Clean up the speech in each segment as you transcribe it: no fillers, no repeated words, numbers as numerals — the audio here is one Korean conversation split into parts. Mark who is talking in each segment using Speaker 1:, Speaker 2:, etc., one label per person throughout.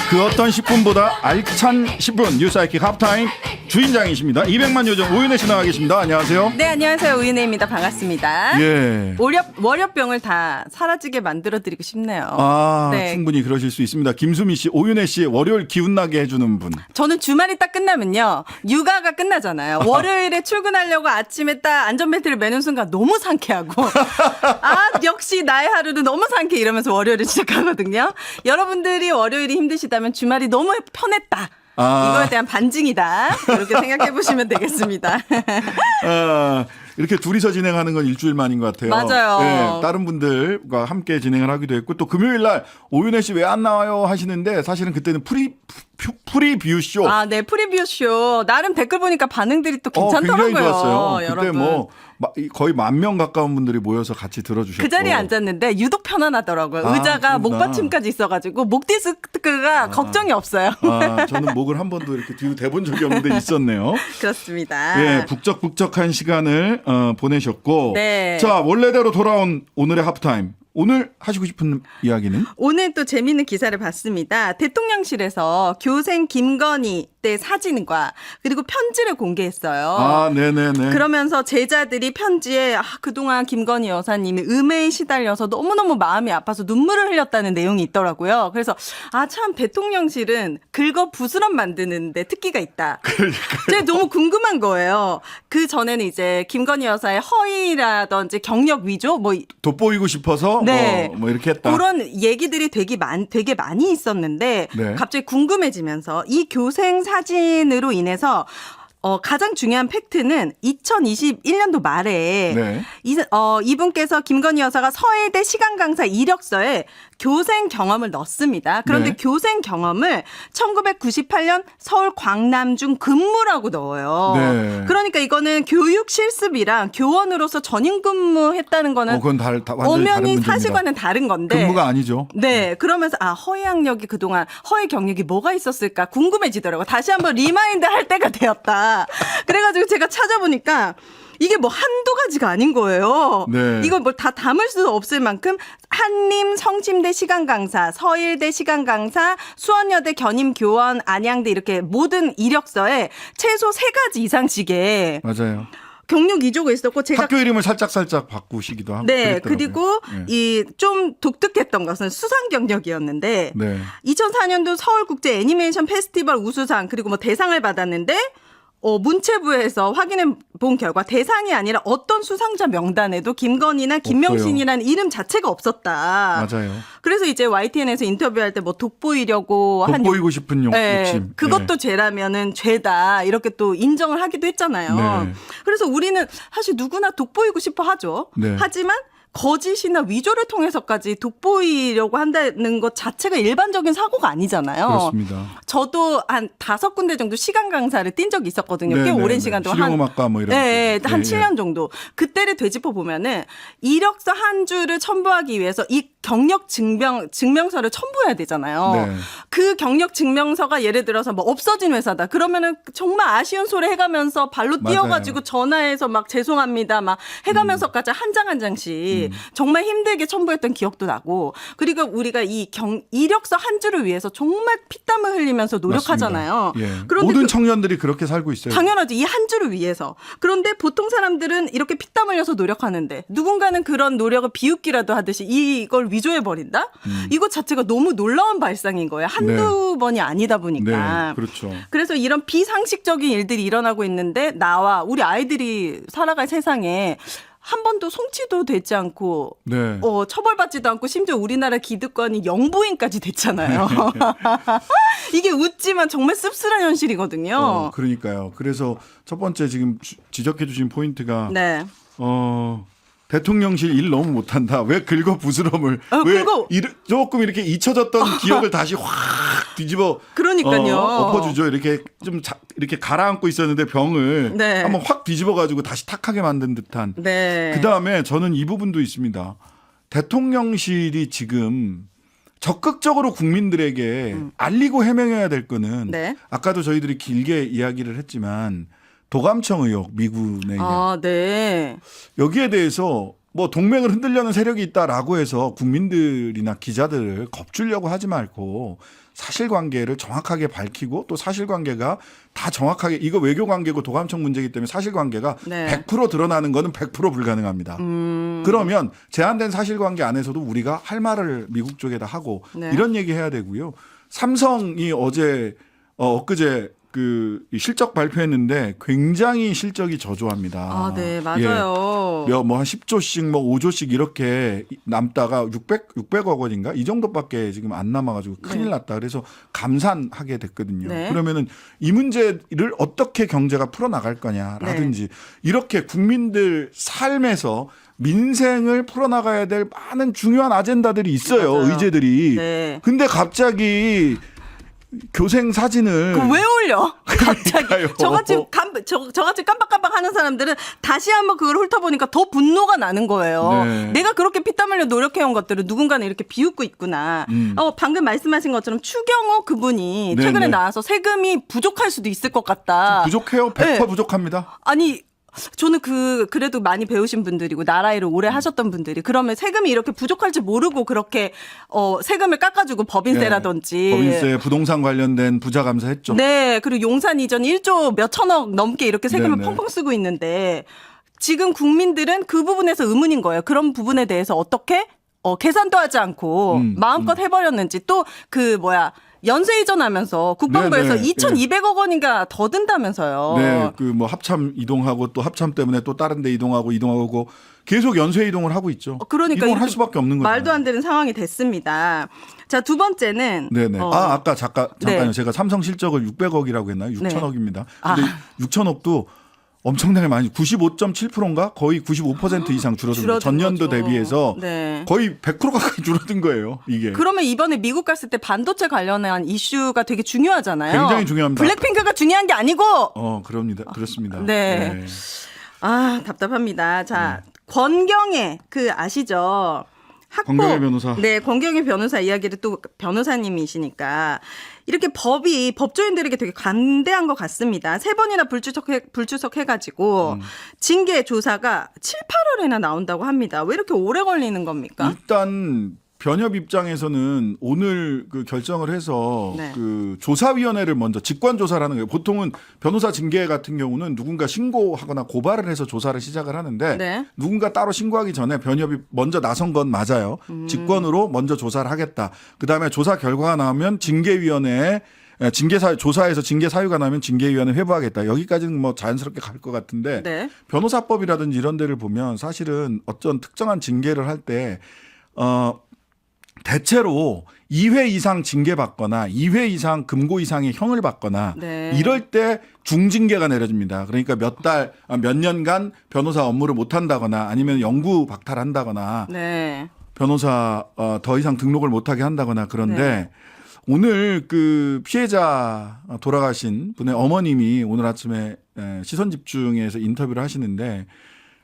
Speaker 1: 그 어떤 10분보다 알찬 10분 뉴스하이킥 하프타임 주인장이십니다. 200만 요정 오윤혜 씨 나와 계십니다. 안녕하세요.
Speaker 2: 네, 안녕하세요. 우윤혜입니다. 반갑습니다.
Speaker 1: 예.
Speaker 2: 월요병을 다 사라지게 만들어드리고 싶네요.
Speaker 1: 아,
Speaker 2: 네.
Speaker 1: 충분히 그러실 수 있습니다. 김수미 씨, 오윤혜 씨 월요일 기운나게 해주는 분.
Speaker 2: 저는 주말이 딱 끝나면요. 육아가 끝나잖아요. 월요일에 출근하려고 아침에 딱 안전벨트를 매는 순간 너무 상쾌하고 아, 역시 나의 하루는 너무 상쾌 이러면서 월요일을 시작하거든요. 여러분들이 월요일이 힘드시다면 주말이 너무 편했다. 이거에 대한 반증이다. 이렇게 생각해 보시면 되겠습니다.
Speaker 1: 이렇게 둘이서 진행하는 건 일주일 만인 것 같아요.
Speaker 2: 맞아요.
Speaker 1: 네, 다른 분들과 함께 진행을 하기도 했고 또 금요일 날 오윤혜 씨 왜 안 나와요 하시는데 사실은 그때는 프리뷰 쇼.
Speaker 2: 아, 네, 프리뷰 쇼. 나름 댓글 보니까 반응들이 또 괜찮더라고요.
Speaker 1: 굉장히 좋았어요.
Speaker 2: 여러분.
Speaker 1: 그때 뭐 거의 10,000명 가까운 분들이 모여서 같이 들어주셨고.
Speaker 2: 그 자리에 앉았는데 유독 편안하더라고요. 의자가
Speaker 1: 그렇구나.
Speaker 2: 목받침까지 있어가지고 목 디스크가 걱정이 없어요.
Speaker 1: 저는 목을 한 번도 이렇게 뒤로 대본 적이 없는데 있었네요.
Speaker 2: 그렇습니다.
Speaker 1: 예, 북적북적한 시간을 보내셨고.
Speaker 2: 네.
Speaker 1: 자, 원래대로 돌아온 오늘의 하프타임. 오늘 하시고 싶은 이야기는?
Speaker 2: 오늘 또 재미있는 기사를 봤습니다. 대통령실에서 교생 김건희 때 사진과 그리고 편지를 공개했어요.
Speaker 1: 아, 네네네.
Speaker 2: 그러면서 제자들이 편지에 그동안 김건희 여사님이 음해에 시달려서 너무너무 마음이 아파서 눈물을 흘렸다는 내용이 있더라고요. 그래서 참 대통령실은 긁어 부스럼 만드는데 특기가 있다. 제가 너무 궁금한 거예요. 그 전에는 이제 김건희 여사의 허위라든지 경력 위조
Speaker 1: 돋보이고 싶어서
Speaker 2: 네.
Speaker 1: 뭐 이렇게 했다.
Speaker 2: 그런 얘기들이 되게 많이 있었는데
Speaker 1: 네.
Speaker 2: 갑자기 궁금해지면서 이 교생 사진으로 인해서 가장 중요한 팩트는 2021년도 말에
Speaker 1: 네.
Speaker 2: 이분께서 김건희 여사가 서해대 시간 강사 이력서에 교생 경험을 넣습니다. 그런데
Speaker 1: 네.
Speaker 2: 교생 경험을 1998년 서울 광남중 근무라고 넣어요.
Speaker 1: 네.
Speaker 2: 그러니까 이거는 교육 실습이랑 교원으로서 전임 근무했다는 거는
Speaker 1: 그건 완전히 다른
Speaker 2: 엄연히
Speaker 1: 문제입니다.
Speaker 2: 사실과는 다른 건데.
Speaker 1: 근무가 아니죠.
Speaker 2: 네. 그러면서 허위 학력이 그동안 허위 경력이 뭐가 있었을까 궁금해지더라고요. 다시 한번 리마인드 할 때가 되었다. 그래가지고 제가 찾아보니까 이게 뭐 한두 가지가 아닌 거예요.
Speaker 1: 네.
Speaker 2: 이걸 뭐 다 담을 수 없을 만큼 한림 성심대 시간 강사, 서일대 시간 강사, 수원여대 견임 교원, 안양대 이렇게 모든 이력서에 최소 3가지 이상씩에
Speaker 1: 맞아요.
Speaker 2: 경력 위조가 있었고 제가
Speaker 1: 학교 이름을 살짝 바꾸시기도 하고.
Speaker 2: 네,
Speaker 1: 그랬더라고요.
Speaker 2: 그리고
Speaker 1: 네.
Speaker 2: 이 좀 독특했던 것은 수상 경력이었는데
Speaker 1: 네.
Speaker 2: 2004년도 서울국제 애니메이션 페스티벌 우수상 그리고 뭐 대상을 받았는데 문체부에서 확인해 본 결과 대상이 아니라 어떤 수상자 명단에도 김건희나 김명신이라는 이름 자체가 없었다.
Speaker 1: 맞아요.
Speaker 2: 그래서 이제 YTN에서 인터뷰할 때 뭐 돋보이려고
Speaker 1: 돋보이고 싶은 욕심.
Speaker 2: 그것도 죄라면은 죄다 이렇게 또 인정을 하기도 했잖아요.
Speaker 1: 네.
Speaker 2: 그래서 우리는 사실 누구나 돋보이고 싶어 하죠.
Speaker 1: 네.
Speaker 2: 하지만 거짓이나 위조를 통해서까지 돋보이려고 한다는 것 자체가 일반적인 사고가 아니잖아요.
Speaker 1: 그렇습니다.
Speaker 2: 저도 한 5군데 정도 시간 강사를 뛴 적이 있었거든요. 꽤
Speaker 1: 네,
Speaker 2: 오랜
Speaker 1: 네,
Speaker 2: 시간 동안.
Speaker 1: 실용음악과 뭐 이런.
Speaker 2: 네, 한
Speaker 1: 예,
Speaker 2: 7년 정도. 그때를 되짚어 보면은 이력서 한 줄을 첨부하기 위해서 이 경력 증명서를 첨부해야 되잖아요.
Speaker 1: 네.
Speaker 2: 그 경력 증명서가 예를 들어서 뭐 없어진 회사다. 그러면은 정말 아쉬운 소리 해가면서 발로
Speaker 1: 맞아요.
Speaker 2: 뛰어가지고 전화해서 막 죄송합니다. 막 해가면서까지 한 장 한 장씩 정말 힘들게 첨부했던 기억도 나고 그리고 우리가 이 이력서 한 줄을 위해서 정말 피땀을 흘리면서 노력하잖아요.
Speaker 1: 맞습니다. 예.
Speaker 2: 그런데
Speaker 1: 모든 청년들이 그렇게 살고 있어요.
Speaker 2: 당연하죠. 이 한 줄을 위해서. 그런데 보통 사람들은 이렇게 피땀 흘려서 노력하는데 누군가는 그런 노력을 비웃기라도 하듯이 이걸 위조해버린다? 이것 자체가 너무 놀라운 발상인 거예요. 한두 번이 아니다 보니까.
Speaker 1: 네, 그렇죠.
Speaker 2: 그래서 이런 비상식적인 일들이 일어나고 있는데 나와 우리 아이들이 살아갈 세상에 한 번도 송치도 되지 않고
Speaker 1: 네.
Speaker 2: 처벌받지도 않고 심지어 우리나라 기득권이 영부인까지 됐잖아요. 이게 웃지만 정말 씁쓸한 현실이거든요.
Speaker 1: 그러니까요. 그래서 첫 번째 지금 지적해 주신 포인트가
Speaker 2: 네.
Speaker 1: 대통령실 일 너무 못한다. 왜 긁어 부스럼을 왜 조금 이렇게 잊혀졌던 기억을 다시 확 뒤집어
Speaker 2: 그러니까요.
Speaker 1: 엎어주죠. 이렇게 좀 이렇게 가라앉고 있었는데 병을
Speaker 2: 네.
Speaker 1: 한번 확 뒤집어 가지고 다시 탁하게 만든 듯한.
Speaker 2: 네.
Speaker 1: 그다음에 저는 이 부분도 있습니다. 대통령실이 지금 적극적으로 국민들에게 알리고 해명해야 될 거는
Speaker 2: 네.
Speaker 1: 아까도 저희들이 길게 이야기를 했지만 도감청 의혹, 미군의
Speaker 2: 네.
Speaker 1: 여기에 대해서 뭐 동맹을 흔들려는 세력이 있다라고 해서 국민들이나 기자들을 겁주려고 하지 말고 사실관계를 정확하게 밝히고 또 사실관계가 다 정확하게 이거 외교관계고 도감청 문제이기 때문에 사실관계가
Speaker 2: 네.
Speaker 1: 100% 드러나는 거는 100% 불가능합니다. 그러면 제한된 사실관계 안에서도 우리가 할 말을 미국 쪽에다 하고
Speaker 2: 네.
Speaker 1: 이런 얘기 해야 되고요. 삼성이 어제 엊그제 그 실적 발표했는데 굉장히 실적이 저조합니다.
Speaker 2: 아, 네, 맞아요.
Speaker 1: 뭐 한 10조씩 뭐 5조씩 이렇게 남다가 600억 원인가 이 정도밖에 지금 안 남아가지고 큰일 났다. 그래서 감산하게 됐거든요.
Speaker 2: 네.
Speaker 1: 그러면은 이 문제를 어떻게 경제가 풀어나갈 거냐라든지 이렇게 국민들 삶에서 민생을 풀어나가야 될 많은 중요한 아젠다들이 있어요.
Speaker 2: 맞아요.
Speaker 1: 의제들이.
Speaker 2: 네.
Speaker 1: 근데 갑자기 교생 사진을
Speaker 2: 그 왜 올려? 갑자기
Speaker 1: 그러니까요.
Speaker 2: 저같이 깜빡깜빡 하는 사람들은 다시 한번 그걸 훑어보니까 더 분노가 나는 거예요.
Speaker 1: 네.
Speaker 2: 내가 그렇게 피땀 흘려 노력해온 것들을 누군가는 이렇게 비웃고 있구나. 방금 말씀하신 것처럼 추경호 그분이
Speaker 1: 네,
Speaker 2: 최근에
Speaker 1: 네.
Speaker 2: 나와서 세금이 부족할 수도 있을 것 같다.
Speaker 1: 부족해요. 100%
Speaker 2: 네.
Speaker 1: 부족합니다.
Speaker 2: 아니 저는 그래도 많이 배우신 분들이고 나라 일을 오래 하셨던 분들이 그러면 세금이 이렇게 부족할 줄 모르고 그렇게 세금을 깎아주고 법인세라든지
Speaker 1: 네. 법인세, 부동산 관련된 부자 감사했죠.
Speaker 2: 네, 그리고 용산 이전 1조 몇 천억 넘게 이렇게 세금을
Speaker 1: 네네.
Speaker 2: 펑펑 쓰고 있는데 지금 국민들은 그 부분에서 의문인 거예요. 그런 부분에 대해서 어떻게 계산도 하지 않고 마음껏 해버렸는지 또 연쇄 이전하면서 국방부에서
Speaker 1: 네네.
Speaker 2: 2,200억 원인가 더 든다면서요.
Speaker 1: 네, 그 뭐 합참 이동하고 또 합참 때문에 또 다른 데 이동하고 계속 연쇄 이동을 하고 있죠.
Speaker 2: 그러니까
Speaker 1: 이동을 할
Speaker 2: 이렇게
Speaker 1: 수밖에 없는 거죠.
Speaker 2: 말도 안 되는 상황이 됐습니다. 자, 두 번째는
Speaker 1: 네네. 아까 잠깐요.
Speaker 2: 네.
Speaker 1: 제가 삼성 실적을 600억이라고 했나요? 6천억입니다.
Speaker 2: 아.
Speaker 1: 근데 6천억도 엄청나게 많이 95.7%인가 거의 95% 이상 줄어든 거예요.
Speaker 2: 줄어든
Speaker 1: 전년도
Speaker 2: 거죠.
Speaker 1: 대비해서
Speaker 2: 네.
Speaker 1: 거의 100% 가까이 줄어든 거예요. 이게.
Speaker 2: 그러면 이번에 미국 갔을 때 반도체 관련한 이슈가 되게 중요하잖아요.
Speaker 1: 굉장히 중요합니다.
Speaker 2: 블랙핑크가 중요한 게 아니고
Speaker 1: 그렇습니다.
Speaker 2: 네. 아, 답답합니다. 자, 권경애 아시죠?
Speaker 1: 권경애 변호사.
Speaker 2: 네, 권경애 변호사 이야기를 또 변호사님이시니까 이렇게 법조인들에게 되게 관대한 것 같습니다. 3번이나 불출석해가지고 징계 조사가 7, 8월에나 나온다고 합니다. 왜 이렇게 오래 걸리는 겁니까?
Speaker 1: 일단 변협 입장에서는 오늘 그 결정을 해서
Speaker 2: 네.
Speaker 1: 그 조사위원회를 먼저 직관 조사를 하는 거예요. 보통은 변호사 징계 같은 경우는 누군가 신고하거나 고발을 해서 조사를 시작을 하는데
Speaker 2: 네.
Speaker 1: 누군가 따로 신고하기 전에 변협이 먼저 나선 건 맞아요. 직권으로 먼저 조사를 하겠다. 그다음에 조사 결과가 나오면 징계위원회에 조사에서 징계 사유가 나면 징계위원회 회부하겠다. 여기까지는 뭐 자연스럽게 갈 것 같은데
Speaker 2: 네.
Speaker 1: 변호사법이라든지 이런 데를 보면 사실은 어떤 특정한 징계를 할 때 대체로 2회 이상 징계받거나 2회 이상 금고 이상의 형을 받거나
Speaker 2: 네.
Speaker 1: 이럴 때 중징계가 내려집니다. 그러니까 몇 년간 변호사 업무를 못한다거나 아니면 영구 박탈한다거나
Speaker 2: 네.
Speaker 1: 변호사 더 이상 등록을 못하게 한다거나 그런데
Speaker 2: 네.
Speaker 1: 오늘 그 피해자 돌아가신 분의 어머님이 오늘 아침에 시선집중에서 인터뷰를 하시는데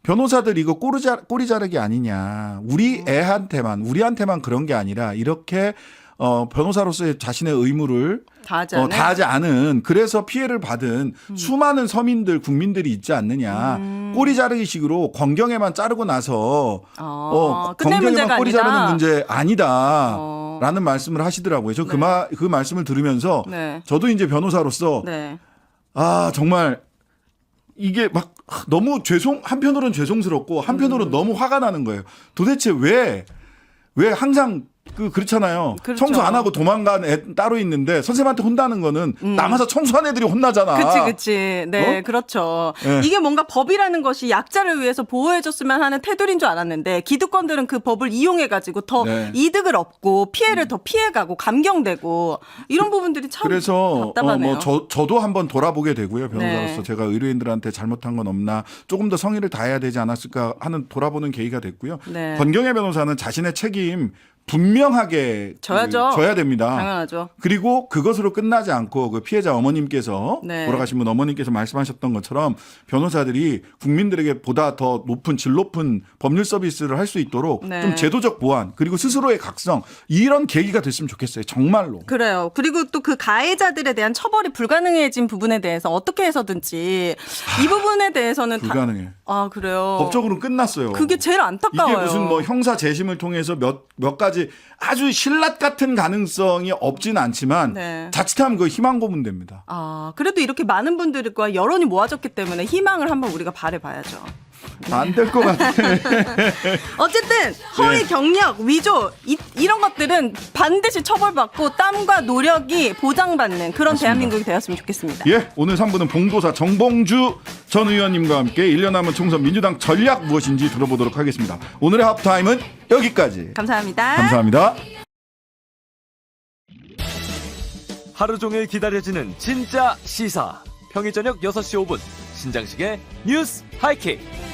Speaker 1: 변호사들 이거 꼬리 자르기 아니냐. 우리한테만 그런 게 아니라 이렇게 변호사로서의 자신의 의무를 다하지 않은 그래서 피해를 받은 수많은 서민들 국민들이 있지 않느냐. 꼬리 자르기식으로 권경에만 자르고 나서 권경에만 꼬리 자르는 문제 아니다라는 말씀을 하시더라고요. 저 그 말씀을 들으면서
Speaker 2: 네.
Speaker 1: 저도 이제 변호사로서
Speaker 2: 네.
Speaker 1: 정말 이게 막 너무 한편으로는 죄송스럽고 한편으로는 너무 화가 나는 거예요. 도대체 왜 항상 그렇잖아요.
Speaker 2: 그렇죠.
Speaker 1: 청소 안 하고 도망간 애 따로 있는데 선생님한테 혼나는 거는 남아서 청소한 애들이 혼나잖아.
Speaker 2: 그치. 네, 그렇죠.
Speaker 1: 네.
Speaker 2: 이게 뭔가 법이라는 것이 약자를 위해서 보호해줬으면 하는 태도인 줄 알았는데 기득권들은 그 법을 이용해가지고 더
Speaker 1: 네.
Speaker 2: 이득을 얻고 피해를 더 피해가고 감경되고 이런 부분들이 참
Speaker 1: 그래서
Speaker 2: 답답하네요.
Speaker 1: 저도 한번 돌아보게 되고요. 변호사로서
Speaker 2: 네.
Speaker 1: 제가 의뢰인들한테 잘못한 건 없나 조금 더 성의를 다해야 되지 않았을까 하는 돌아보는 계기가 됐고요.
Speaker 2: 네.
Speaker 1: 권경애 변호사는 자신의 책임 분명하게
Speaker 2: 져야죠.
Speaker 1: 져야 됩니다.
Speaker 2: 당연하죠.
Speaker 1: 그리고 그것으로 끝나지 않고 그 피해자 어머님께서
Speaker 2: 네.
Speaker 1: 돌아가신 분 어머님께서 말씀하셨던 것처럼 변호사들이 국민들에게 보다 더 높은 질 높은 법률 서비스를 할 수 있도록
Speaker 2: 네.
Speaker 1: 좀 제도적 보완 그리고 스스로의 각성 이런 계기가 됐으면 좋겠어요. 정말로.
Speaker 2: 그래요. 그리고 또 그 가해자들에 대한 처벌이 불가능해진 부분에 대해서 어떻게 해서든지 이 부분에 대해서는
Speaker 1: 불가능해.
Speaker 2: 아 그래요.
Speaker 1: 법적으로 끝났어요.
Speaker 2: 그게 제일 안타까워요.
Speaker 1: 이게 무슨 뭐 형사 재심을 통해서 몇 가지 아주 신라 같은 가능성이 없지는 않지만
Speaker 2: 네.
Speaker 1: 자칫하면 그 희망 고문 됩니다.
Speaker 2: 아 그래도 이렇게 많은 분들과 여론이 모아졌기 때문에 희망을 한번 우리가 바라봐야죠.
Speaker 1: 안 될 것 같아.
Speaker 2: 어쨌든 허위 경력, 위조 이런 것들은 반드시 처벌받고 땀과 노력이 보장받는 그런 대한민국이 되었으면 좋겠습니다.
Speaker 1: 예, 오늘 3부는 봉도사 정봉주 전 의원님과 함께 1년 남은 총선 민주당 전략 무엇인지 들어보도록 하겠습니다. 오늘의 하프타임은 여기까지.
Speaker 2: 감사합니다.
Speaker 1: 감사합니다.
Speaker 3: 하루 종일 기다려지는 진짜 시사. 평일 저녁 6시 5분 신장식의 뉴스 하이킥.